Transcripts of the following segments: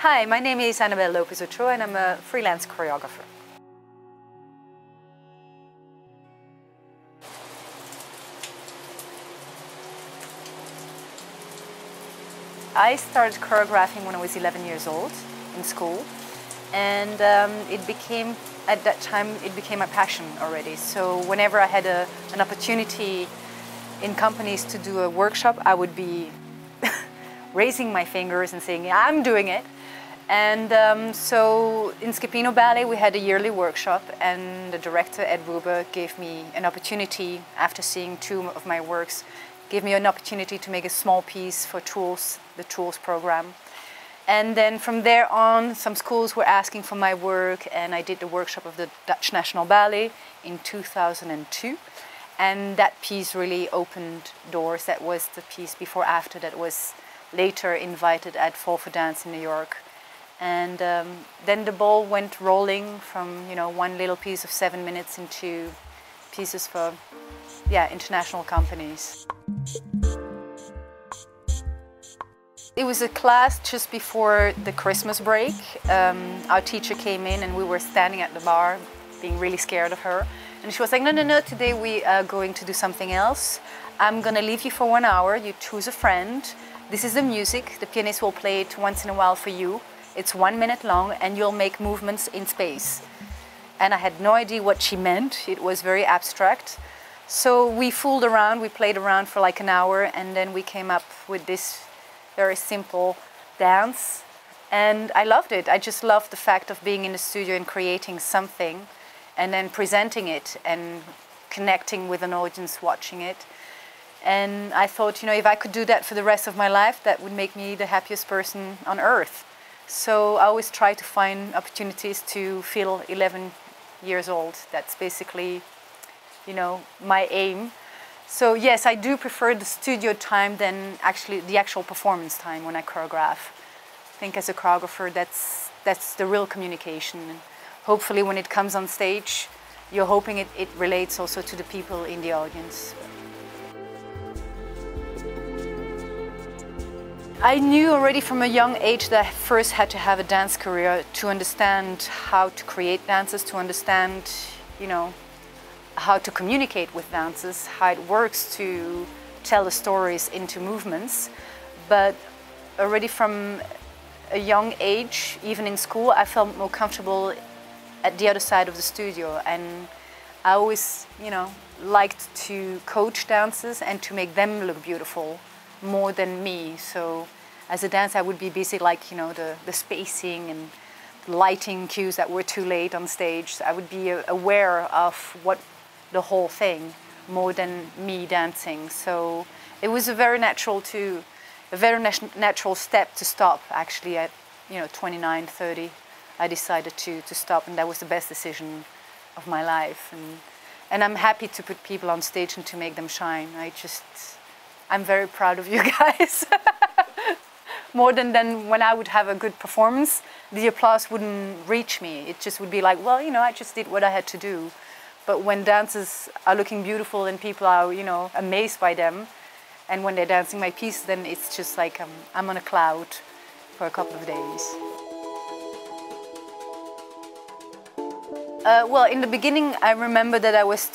Hi, my name is Annabelle Lopez Ochoa and I'm a freelance choreographer. I started choreographing when I was 11 years old in school, and at that time it became my passion already. So whenever I had an opportunity in companies to do a workshop, I would be raising my fingers and saying, yeah, I'm doing it. And so in Scipino Ballet we had a yearly workshop, and the director, Ed Ruber, gave me an opportunity, after seeing 2 of my works, gave me an opportunity to make a small piece for Tools, the Tools program. And then from there on, some schools were asking for my work, and I did the workshop of the Dutch National Ballet in 2002. And that piece really opened doors. That was the piece before after that was later invited at Fall for Dance in New York. And then the ball went rolling from, one little piece of 7 minutes into pieces for, international companies. It was a class just before the Christmas break. Our teacher came in and we were standing at the bar, being really scared of her. And she was like, no, today we are going to do something else. I'm going to leave you for 1 hour. You choose a friend. This is the music. The pianist will play it once in a while for you. It's 1 minute long and you'll make movements in space. And I had no idea what she meant. It was very abstract. So we fooled around, we played around for like an hour, and then we came up with this very simple dance. And I loved it. I just loved the fact of being in the studio and creating something and then presenting it and connecting with an audience watching it. And I thought, if I could do that for the rest of my life, that would make me the happiest person on earth. So I always try to find opportunities to feel 11 years old. That's basically, my aim. So yes, I do prefer the studio time than actually the actual performance time when I choreograph. I think as a choreographer, that's the real communication. And hopefully when it comes on stage, you're hoping it relates also to the people in the audience. I knew already from a young age that I first had to have a dance career to understand how to create dances, to understand, how to communicate with dances, how it works to tell the stories into movements. But already from a young age, even in school, I felt more comfortable at the other side of the studio. And I always, liked to coach dancers and to make them look beautiful more than me. So as a dancer, I would be busy like, the spacing and lighting cues that were too late on stage. So I would be aware of what the whole thing more than me dancing. So it was a very natural step to stop. Actually at 29, 30, I decided to stop, and that was the best decision of my life. And I'm happy to put people on stage and to make them shine. I'm very proud of you guys. More than when I would have a good performance, the applause wouldn't reach me. It just would be like, well, I just did what I had to do. But when dancers are looking beautiful and people are, amazed by them, and when they're dancing my piece, then it's just like I'm on a cloud for a couple of days. Well, in the beginning, I remember that I was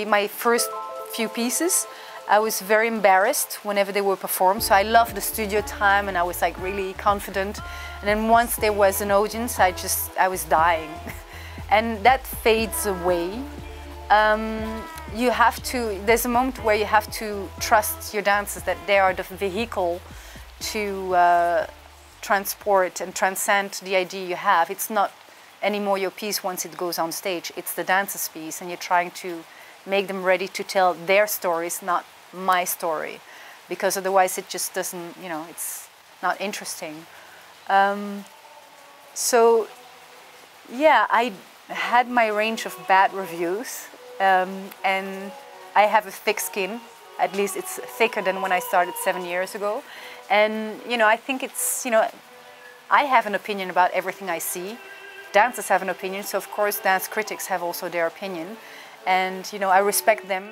my first few pieces, I was very embarrassed whenever they were performed. So I loved the studio time and I was like really confident. And then once there was an audience, I was dying. And that fades away. There's a moment where you have to trust your dancers that they are the vehicle to transport and transcend the idea you have. It's not anymore your piece once it goes on stage, it's the dancer's piece, and you're trying to make them ready to tell their stories, not my story, because otherwise it just doesn't, it's not interesting. So yeah, I had my range of bad reviews, and I have a thick skin. At least it's thicker than when I started 7 years ago. And I think it's, I have an opinion about everything I see. Dancers have an opinion, so of course dance critics have also their opinion. And I respect them.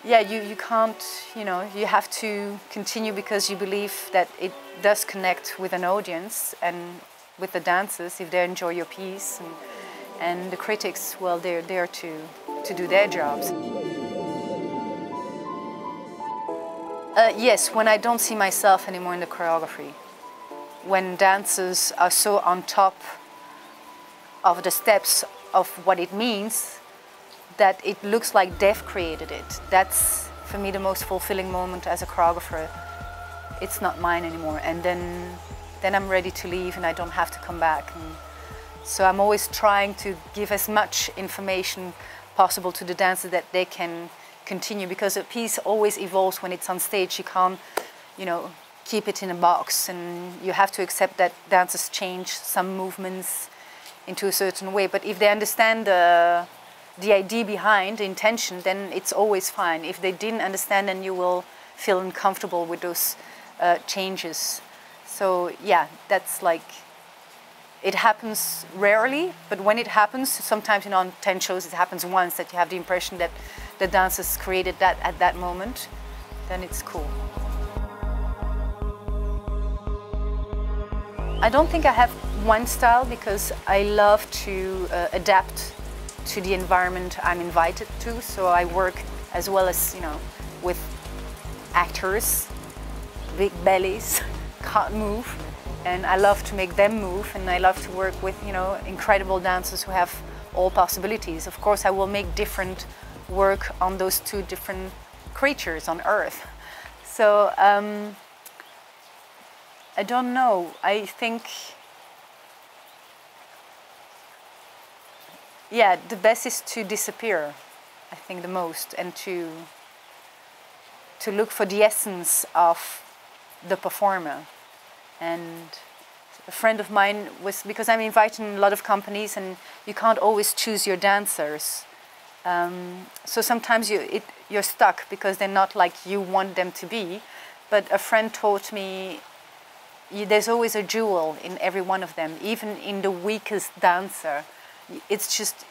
Yeah, you can't, you have to continue because you believe that it does connect with an audience, and with the dancers if they enjoy your piece, and the critics, well, they're there to do their jobs. Yes, when I don't see myself anymore in the choreography, when dancers are so on top of the steps of what it means that it looks like they've created it. That's, for me, the most fulfilling moment as a choreographer. It's not mine anymore, and then I'm ready to leave and I don't have to come back. And so I'm always trying to give as much information possible to the dancers that they can continue, because a piece always evolves when it's on stage. You can't, keep it in a box, and you have to accept that dancers change some movements into a certain way. But if they understand the idea behind, the intention, then it's always fine. If they didn't understand, then you will feel uncomfortable with those changes. So yeah, that's like, it happens rarely, but when it happens, sometimes on 10 shows it happens once, that you have the impression that the dancers created that at that moment, then it's cool. I don't think I have one style, because I love to adapt to the environment I'm invited to. So I work as well as, with actors, big bellies, can't move, and I love to make them move, and I love to work with, incredible dancers who have all possibilities. Of course, I will make different work on those two different creatures on Earth. So I don't know. I think, yeah, the best is to disappear, I think, the most, and to look for the essence of the performer. And a friend of mine was, because I'm invited in a lot of companies and you can't always choose your dancers. So sometimes you're stuck because they're not like you want them to be. But a friend taught me, there's always a jewel in every one of them, even in the weakest dancer. It's just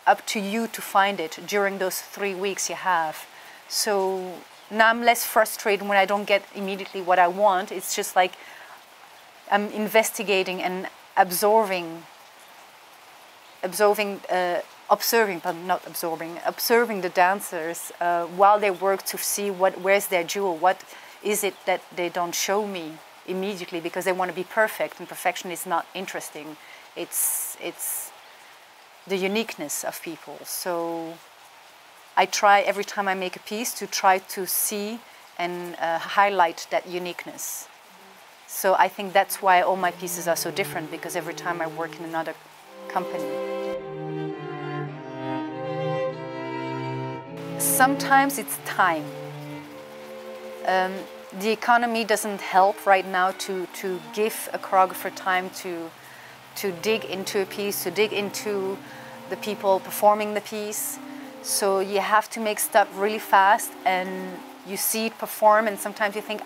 up to you to find it during those 3 weeks you have. So now I'm less frustrated when I don't get immediately what I want. It's just like I'm investigating and observing, observing the dancers while they work, to see where's their jewel, what is it that they don't show me immediately, because they want to be perfect, and perfection is not interesting. It's the uniqueness of people. So I try every time I make a piece to try to see and highlight that uniqueness. So I think that's why all my pieces are so different, because every time I work in another company. Sometimes it's time. The economy doesn't help right now to give a choreographer time to dig into a piece, to dig into the people performing the piece. So you have to make stuff really fast, and you see it perform, and sometimes you think,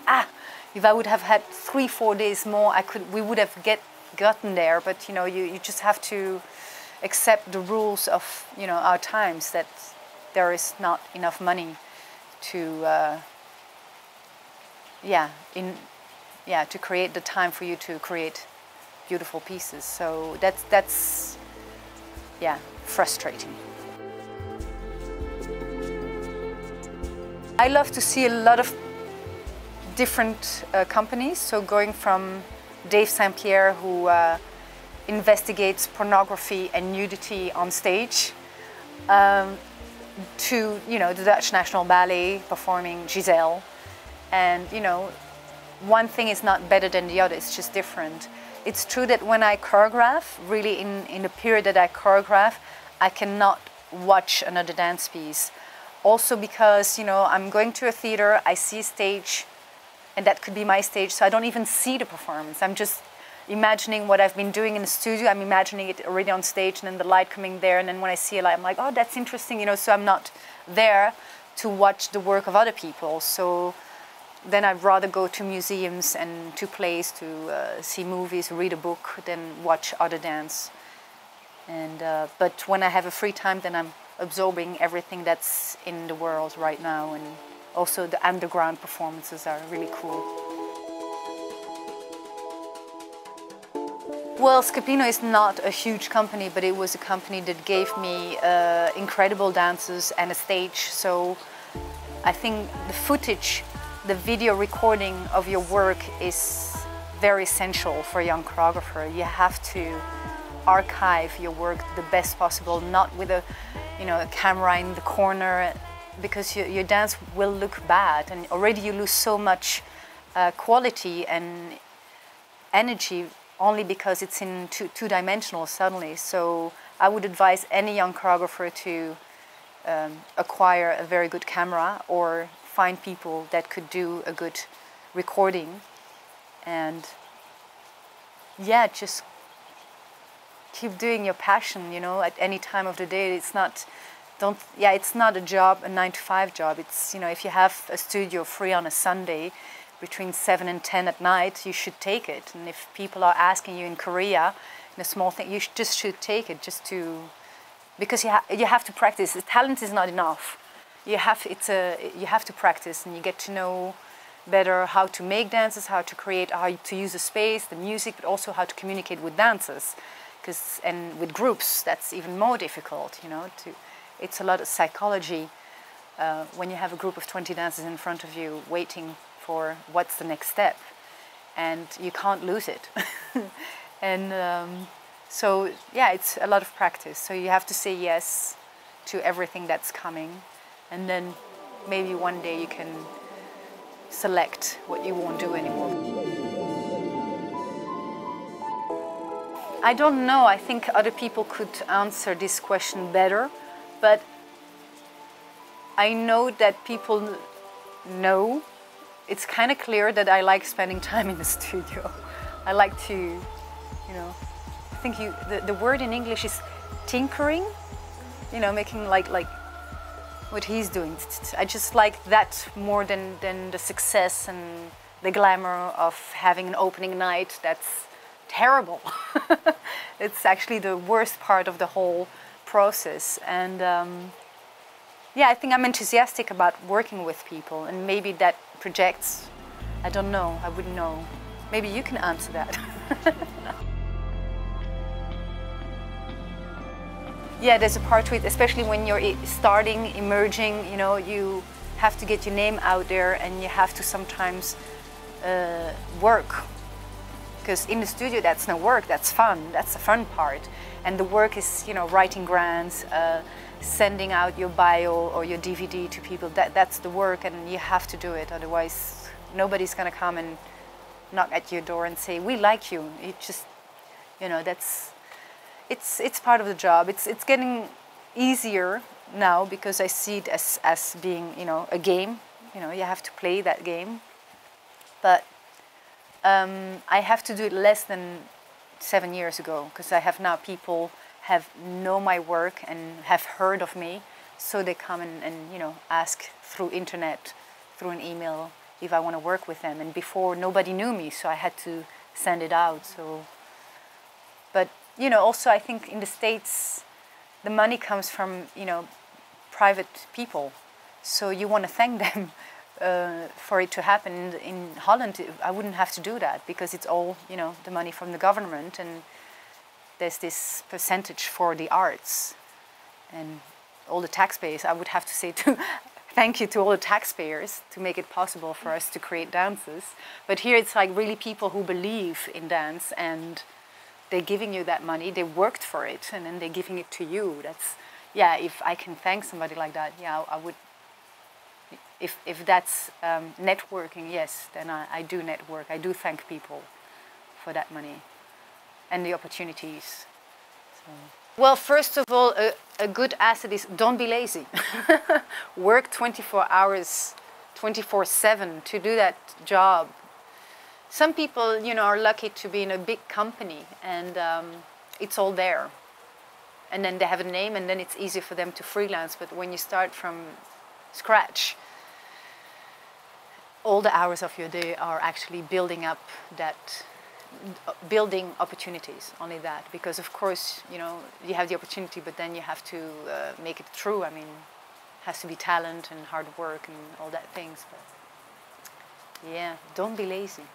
if I would have had 3-4 days more, we would have gotten there. But you just have to accept the rules of our times, that there is not enough money to to create the time for you to create beautiful pieces. So that's frustrating. I love to see a lot of different companies. So going from Dave St. Pierre, who investigates pornography and nudity on stage, to the Dutch National Ballet performing Giselle. And one thing is not better than the other, it's just different. It's true that when I choreograph, really in the period that I choreograph, I cannot watch another dance piece. Also because I'm going to a theater, I see a stage, and that could be my stage, so I don't even see the performance. I'm just imagining what I've been doing in the studio. I'm imagining it already on stage, and then the light coming there, and then when I see a light, I'm like, oh, that's interesting, so I'm not there to watch the work of other people. So then I'd rather go to museums and to plays to see movies, read a book, than watch other dance. And but when I have a free time, then I'm absorbing everything that's in the world right now, and also the underground performances are really cool. Well, Scaplino is not a huge company, but it was a company that gave me incredible dancers and a stage. So I think the footage, the video recording of your work is very essential for a young choreographer. You have to archive your work the best possible, not with a camera in the corner, because your dance will look bad, and already you lose so much quality and energy only because it's in two-dimensional suddenly. So I would advise any young choreographer to acquire a very good camera or find people that could do a good recording, and yeah, just keep doing your passion, at any time of the day. It's not a job, a 9-to-5 job. It's, if you have a studio free on a Sunday between 7 and 10 at night, you should take it. And if people are asking you in Korea, in a small thing, you just should take it, because you have to practice. The talent is not enough. You have to practice, and you get to know better how to make dances, how to create, how to use the space, the music, but also how to communicate with dancers. And with groups, that's even more difficult, it's a lot of psychology when you have a group of 20 dancers in front of you waiting for what's the next step, and you can't lose it. And so yeah, it's a lot of practice. So you have to say yes to everything that's coming, and then maybe one day you can select what you won't do anymore. I don't know. I think other people could answer this question better, but I know that people know. It's kind of clear that I like spending time in the studio. I like to, I think the word in English is tinkering, making like what he's doing. I just like that more than the success and the glamour of having an opening night. That's terrible. It's actually the worst part of the whole process. And yeah, I think I'm enthusiastic about working with people, and maybe that projects, I don't know, I wouldn't know. Maybe you can answer that. Yeah, there's a part to it, especially when you're starting, emerging, you have to get your name out there, and you have to sometimes work. Because in the studio, that's no work, that's fun, that's the fun part. And the work is, writing grants, sending out your bio or your DVD to people. That's the work, and you have to do it. Otherwise, nobody's going to come and knock at your door and say, "We like you." It just, it's part of the job. It's getting easier now because I see it as being, a game. You have to play that game. But I have to do it less than 7 years ago, because I have now people know my work and have heard of me, so they come and ask through internet, through an email, if I want to work with them. And before, nobody knew me, so I had to send it out. So, but also I think in the States, the money comes from private people, so you want to thank them for it to happen. In Holland, I wouldn't have to do that, because it's all the money from the government, and there's this percentage for the arts, and all the taxpayers. I would have to say thank you to all the taxpayers to make it possible for us to create dances. But here it's like really people who believe in dance, and they're giving you that money. They worked for it, and then they're giving it to you. That's, yeah, if I can thank somebody like that, yeah, I would. If that's networking, yes, then I do network. I do thank people for that money and the opportunities. So. Well, first of all, a good asset is don't be lazy. Work 24 hours, 24/7 to do that job. Some people, are lucky to be in a big company, and it's all there. And then they have a name, and then it's easy for them to freelance. But when you start from scratch, all the hours of your day are actually building up that, building opportunities, only that. Because of course, you have the opportunity, but then you have to make it true. I mean, it has to be talent and hard work and all that things. But yeah, don't be lazy.